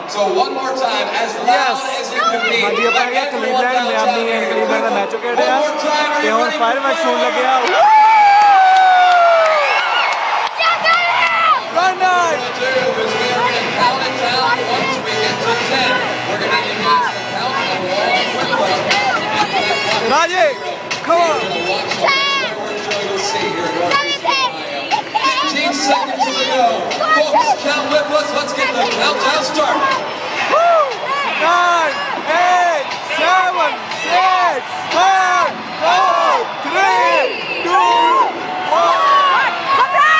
So one more time, as loud as you can be. ਹਾਂਜੀ ਆਪਾਂ ਹੈਗਾ Cleveland Miami and Cleveland the match ਖੇਡ ਰਿਹਾ One more time, are ਤੇ you ਹੁਣ ready? ਫਾਇਰਵਰਕਸ ਹੋਣ ਲੱਗਿਆ Run night! What we're gonna do is we are gonna count it down once we get to 10. We're gonna need you guys to count along with us. Raje, come on! We're gonna watch the fireworks show. You'll see here. You'll see 15 seconds to go. Folks, count with us. Let's get the countdown started. 9, 8, 7, 6, 5, 4, 3, 2, 1.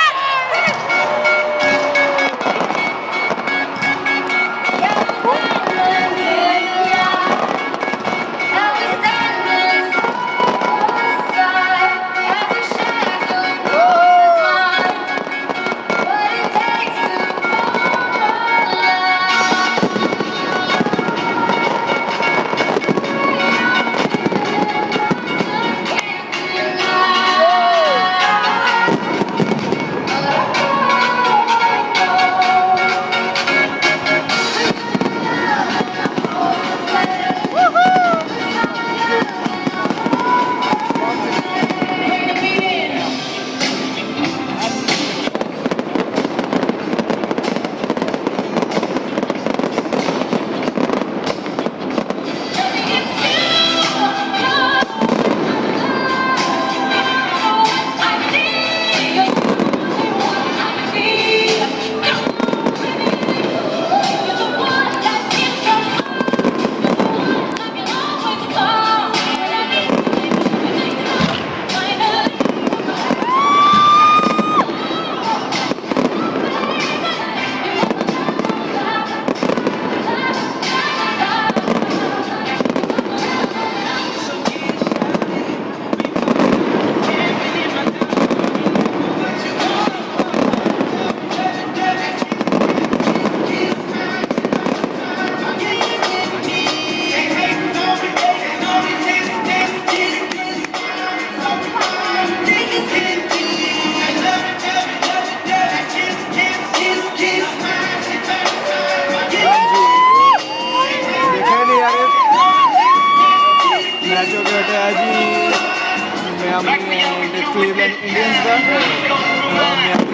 Match हो गया है जी Miami and Cleveland Indians का